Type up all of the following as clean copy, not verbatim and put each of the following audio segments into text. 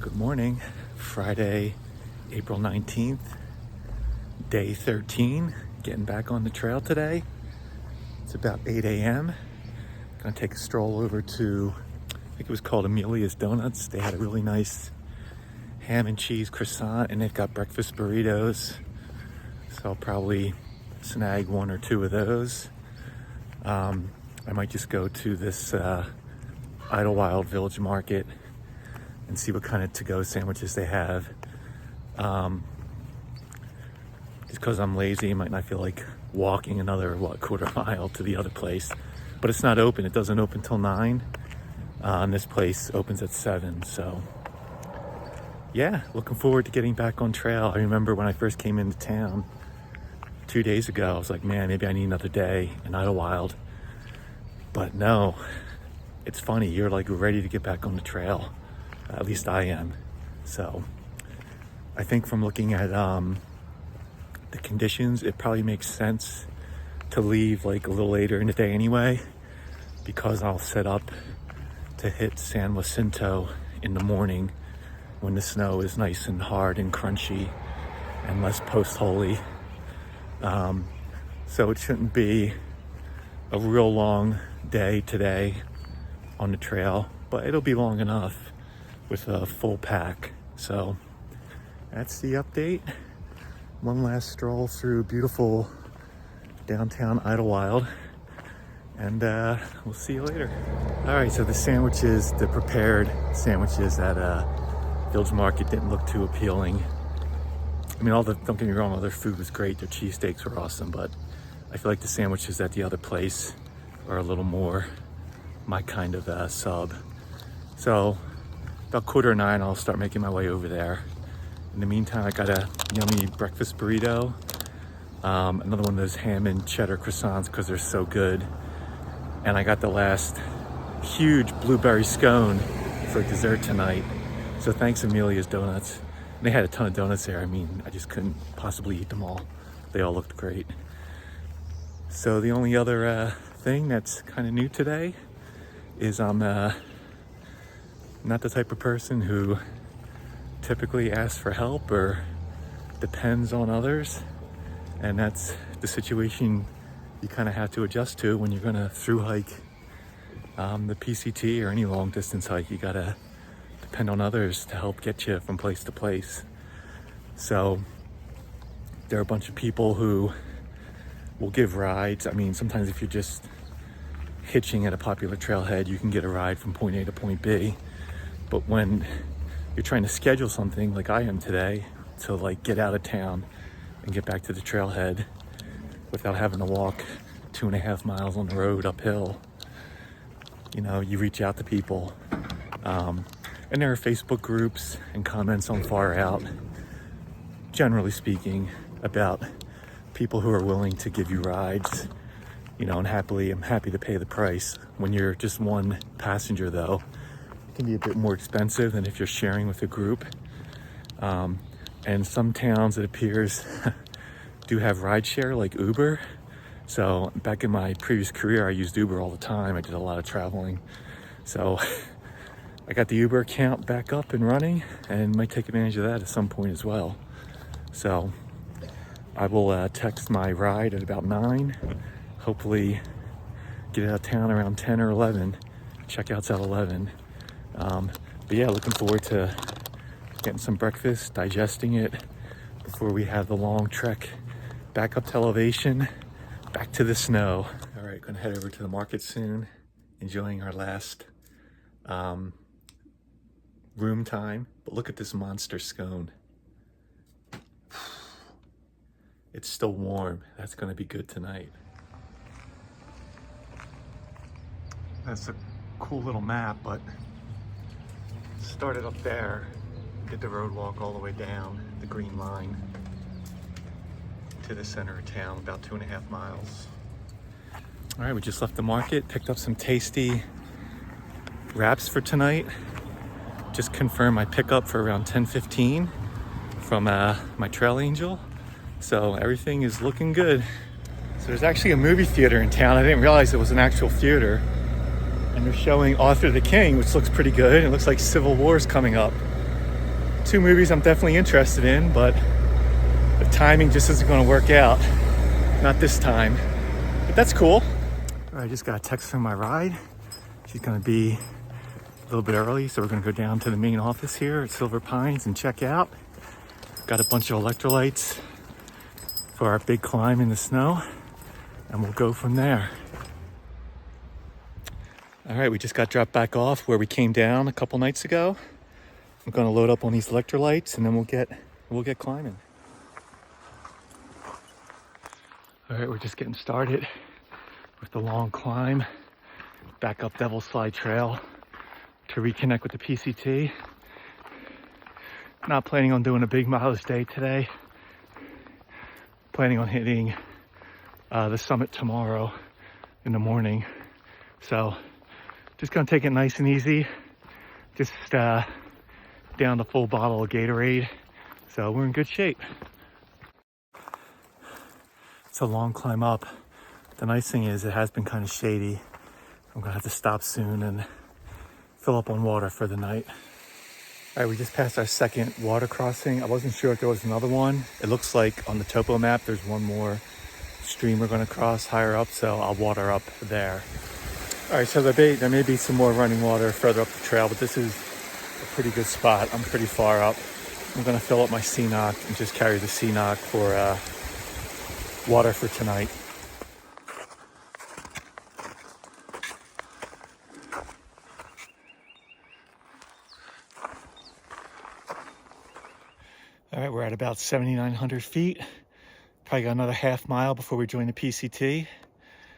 Good morning, Friday, April 19th, day 13, getting back on the trail today. It's about 8 a.m. Gonna take a stroll over to, I think it was called Amelia's Donuts. They had a really nice ham and cheese croissant and they've got breakfast burritos. So I'll probably snag one or two of those. I might just go to this Idlewild Village Market and see what kind of to-go sandwiches they have. Just because I'm lazy, I might not feel like walking another, quarter mile to the other place. But it's not open. It doesn't open till 9. And this place opens at 7. So, yeah, looking forward to getting back on trail. I remember when I first came into town 2 days ago, I was like, man, maybe I need another day in Idlewild. But no, it's funny. You're like ready to get back on the trail. At least I am. So I think from looking at the conditions, it probably makes sense to leave like a little later in the day anyway, because I'll set up to hit San Jacinto in the morning when the snow is nice and hard and crunchy and less post-holy. So it shouldn't be a real long day today on the trail, but it'll be long enough with a full pack. So that's the update. One last stroll through beautiful downtown Idlewild, and we'll see you later. All right, so the sandwiches, the prepared sandwiches at Village Market didn't look too appealing. I mean, don't get me wrong, all their food was great. Their cheesesteaks were awesome, but I feel like the sandwiches at the other place are a little more my kind of sub. So about 8:45, I'll start making my way over there. In the meantime, I got a yummy breakfast burrito, another one of those ham and cheddar croissants because they're so good. And I got the last huge blueberry scone for dessert tonight. So thanks Amelia's Donuts. And they had a ton of donuts there. I mean, I just couldn't possibly eat them all. They all looked great. So the only other thing that's kind of new today is I'm not the type of person who typically asks for help or depends on others, and that's the situation you kind of have to adjust to when you're gonna thru-hike the PCT or any long distance hike. You gotta depend on others to help get you from place to place. So there are a bunch of people who will give rides. I mean, sometimes if you're just hitching at a popular trailhead, you can get a ride from point A to point B. But when you're trying to schedule something like I am today to like get out of town and get back to the trailhead without having to walk 2.5 miles on the road uphill, you know, you reach out to people. And there are Facebook groups and comments on Far Out, generally speaking, about people who are willing to give you rides, you know, and I'm happy to pay the price. When you're just one passenger though, can be a bit more expensive than if you're sharing with a group. And some towns, it appears, do have rideshare like Uber. So back in my previous career, I used Uber all the time. I did a lot of traveling. So I got the Uber account back up and running and might take advantage of that at some point as well. So I will text my ride at about 9. Hopefully get out of town around 10 or 11. Checkout's at 11. But yeah, looking forward to getting some breakfast, digesting it before we have the long trek back up to elevation, back to the snow. All right, gonna head over to the market soon, enjoying our last room time. But look at this monster scone. It's still warm. That's gonna be good tonight. That's a cool little map, but started up there, did the road walk all the way down the green line to the center of town, about 2.5 miles. All right, we just left the market, picked up some tasty wraps for tonight. Just confirmed my pickup for around 10:15 from my Trail Angel. So everything is looking good. So there's actually a movie theater in town. I didn't realize it was an actual theater. And they're showing Arthur the King, which looks pretty good. It looks like Civil War is coming up. two movies I'm definitely interested in, but the timing just isn't going to work out. Not this time. But that's cool. All right, I just got a text from my ride. She's going to be a little bit early, so we're going to go down to the main office here at Silver Pines and check out. Got a bunch of electrolytes for our big climb in the snow, and we'll go from there. All right, we just got dropped back off where we came down a couple nights ago. I'm going to load up on these electrolytes, and then we'll get climbing. All right, we're just getting started with the long climb back up Devil's Slide Trail to reconnect with the PCT. Not planning on doing a big mileage day today. Planning on hitting the summit tomorrow in the morning. So just gonna take it nice and easy. Just down the full bottle of Gatorade. So we're in good shape. It's a long climb up. The nice thing is it has been kind of shady. I'm gonna have to stop soon and fill up on water for the night. All right, we just passed our second water crossing. I wasn't sure if there was another one. It looks like on the topo map there's one more stream we're gonna cross higher up, so I'll water up there. All right, so there may be some more running water further up the trail, but this is a pretty good spot. I'm pretty far up. I'm gonna fill up my CNOC and just carry the CNOC for water for tonight. All right, we're at about 7,900 feet. Probably got another half mile before we join the PCT.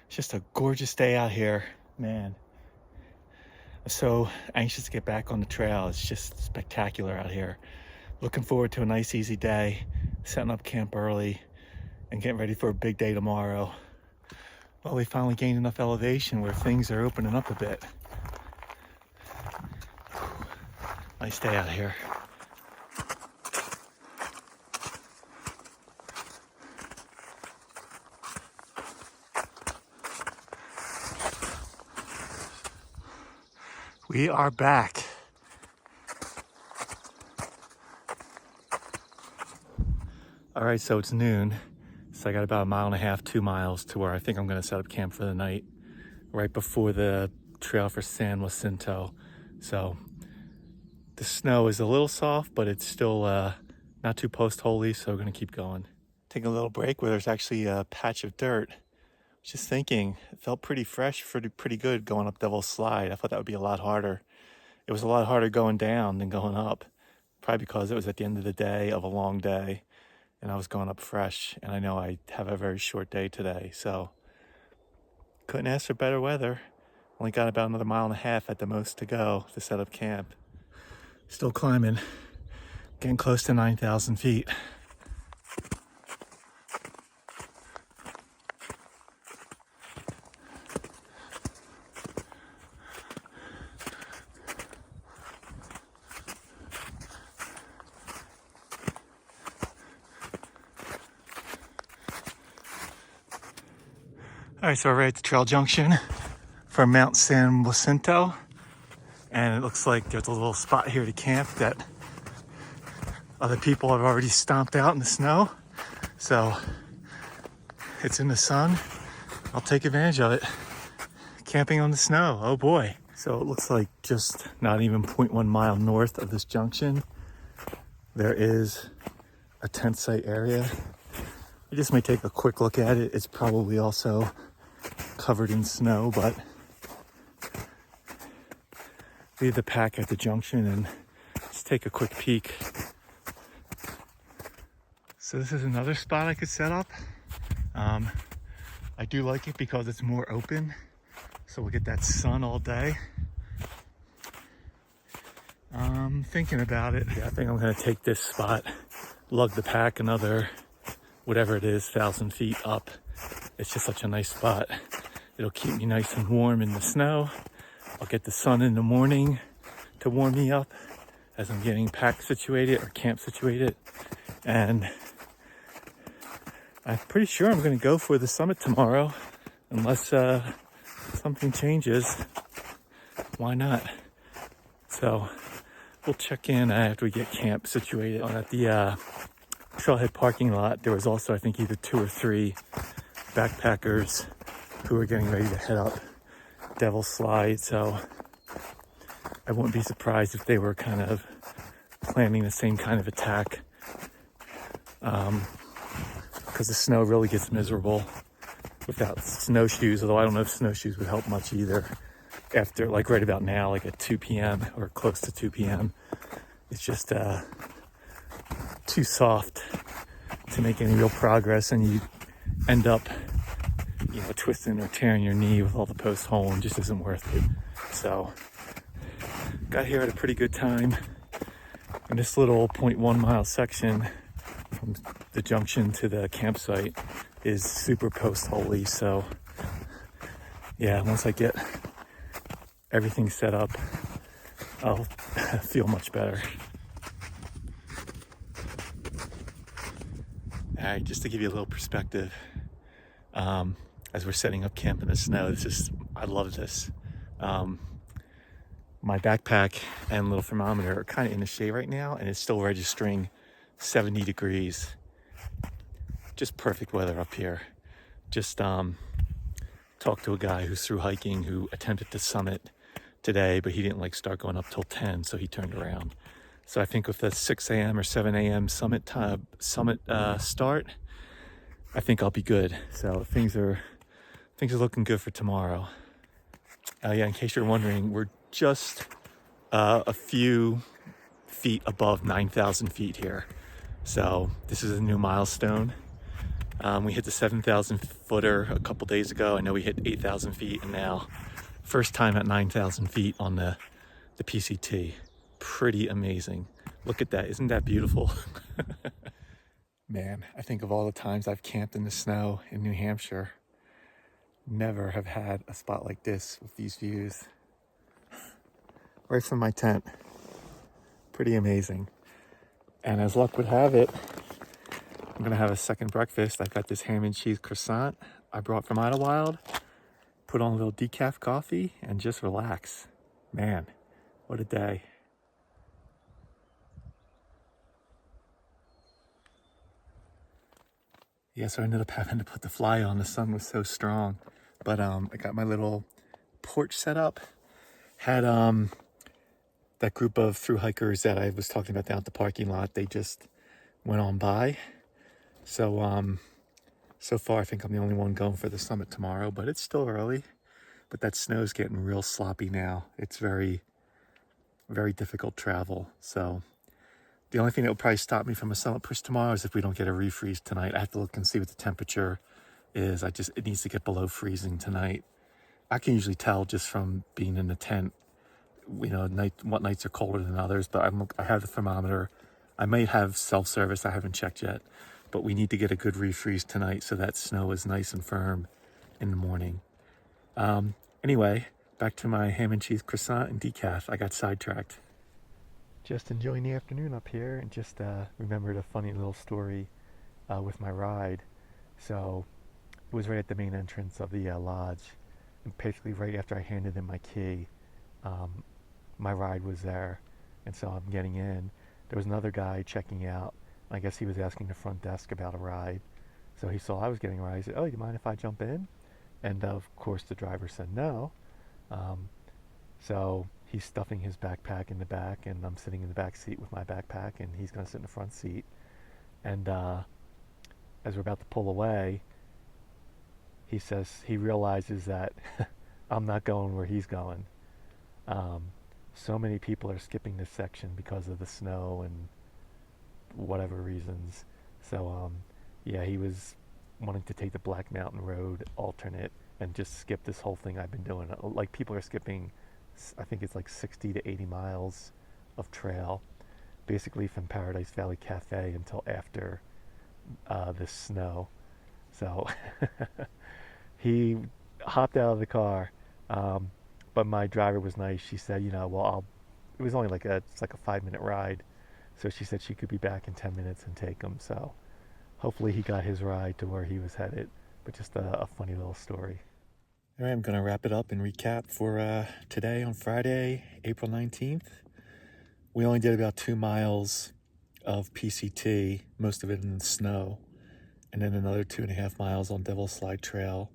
It's just a gorgeous day out here, man. I'm so anxious to get back on the trail. It's just spectacular out here. Looking forward to a nice, easy day, setting up camp early, and getting ready for a big day tomorrow. Well, we finally gained enough elevation where things are opening up a bit. Nice day out here. We are back. All right, so it's noon. So I got about 1.5 miles, 2 miles to where I think I'm gonna set up camp for the night, right before the trail for San Jacinto. So the snow is a little soft, but it's still not too post-holy, so we're gonna keep going. Take a little break where there's actually a patch of dirt. Just thinking, it felt pretty fresh, pretty good going up Devil's Slide. I thought that would be a lot harder. It was a lot harder going down than going up, probably because it was at the end of the day of a long day, and I was going up fresh, and I know I have a very short day today, so couldn't ask for better weather. Only got about another 1.5 miles at the most to go to set up camp. Still climbing, getting close to 9,000 feet. All right, so we're at the trail junction for Mount San Jacinto, and it looks like there's a little spot here to camp that other people have already stomped out in the snow. So it's in the sun. I'll take advantage of it. Camping on the snow, oh boy. So it looks like just not even 0.1 mile north of this junction, there is a tent site area. I just may take a quick look at it. It's probably also covered in snow, but leave the pack at the junction and just take a quick peek. So this is another spot I could set up. I do like it because it's more open, so we'll get that sun all day. Thinking about it. Yeah, I think I'm gonna take this spot, lug the pack another, whatever it is, 1,000 feet up. It's just such a nice spot. It'll keep me nice and warm in the snow. I'll get the sun in the morning to warm me up as I'm getting pack situated or camp situated. And I'm pretty sure I'm gonna go for the summit tomorrow, unless something changes. Why not? So we'll check in after we get camp situated. At the trailhead parking lot, there was also, I think, either 2 or 3 backpackers who were getting ready to head up Devil's Slide. So I wouldn't be surprised if they were kind of planning the same kind of attack, because the snow really gets miserable without snowshoes, although I don't know if snowshoes would help much either. After, like right about now, like at 2 p.m. or close to 2 p.m. It's just too soft to make any real progress, and you end up, twisting or tearing your knee with all the post hole, and just isn't worth it. So got here at a pretty good time. And this little 0.1 mile section from the junction to the campsite is super post holey. So yeah, once I get everything set up, I'll feel much better. All right, just to give you a little perspective, as we're setting up camp in the snow, I love this. My backpack and little thermometer are kind of in the shade right now, and it's still registering 70 degrees. Just perfect weather up here. Just talked to a guy who's through hiking who attempted to summit today, but he didn't start going up till 10, so he turned around. So I think with the 6 a.m. or 7 a.m. summit start, I think I'll be good. So things are looking good for tomorrow. Yeah, in case you're wondering, we're just a few feet above 9,000 feet here. So this is a new milestone. We hit the 7,000 footer a couple days ago. I know we hit 8,000 feet, and now first time at 9,000 feet on the PCT. Pretty amazing. Look at that. Isn't that beautiful? Man, I think of all the times I've camped in the snow in New Hampshire, never have had a spot like this with these views. Right from my tent. Pretty amazing. And as luck would have it, I'm gonna have a second breakfast. I've got this ham and cheese croissant I brought from Idlewild. Put on a little decaf coffee and just relax. Man, what a day. Yeah, so I ended up having to put the fly on. The sun was so strong. But I got my little porch set up. Had that group of thru-hikers that I was talking about down at the parking lot, they just went on by. So so far I think I'm the only one going for the summit tomorrow, but it's still early. But that snow's getting real sloppy now. It's very, very difficult travel. So the only thing that will probably stop me from a summit push tomorrow is if we don't get a refreeze tonight. I have to look and see what the temperature is. It needs to get below freezing tonight. I can usually tell just from being in the tent, what nights are colder than others, but I have the thermometer. I might have self-service, I haven't checked yet, but we need to get a good refreeze tonight so that snow is nice and firm in the morning. Anyway, back to my ham and cheese croissant and decaf. I got sidetracked. Just enjoying the afternoon up here, and just remembered a funny little story with my ride. So it was right at the main entrance of the lodge, and basically right after I handed in my key, my ride was there, and so I'm getting in. There was another guy checking out. I guess he was asking the front desk about a ride. So he saw I was getting a ride. He said, "Oh, you mind if I jump in?" And of course the driver said no. So he's stuffing his backpack in the back, and I'm sitting in the back seat with my backpack, and he's going to sit in the front seat. And as we're about to pull away, he says he realizes that I'm not going where he's going. So many people are skipping this section because of the snow and whatever reasons. So yeah, he was wanting to take the Black Mountain Road alternate and just skip this whole thing I've been doing. Like, people are skipping, I think it's like 60 to 80 miles of trail, basically from Paradise Valley Cafe until after this snow. So he hopped out of the car, but my driver was nice. She said, it was only it's like a 5-minute ride. So she said she could be back in 10 minutes and take him. So hopefully he got his ride to where he was headed. But just a funny little story. All right, I'm going to wrap it up and recap for today on Friday, April 19th. We only did about 2 miles of PCT, most of it in the snow, and then another 2.5 miles on Devil's Slide Trail.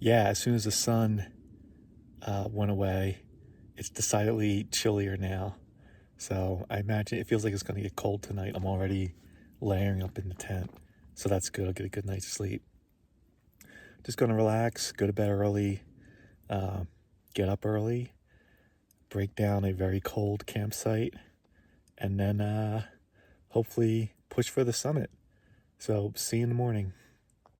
Yeah, as soon as the sun went away, it's decidedly chillier now. So I imagine it feels like it's going to get cold tonight. I'm already layering up in the tent. So that's good. I'll get a good night's sleep. Just going to relax, go to bed early, get up early, break down a very cold campsite, and then hopefully push for the summit. So see you in the morning.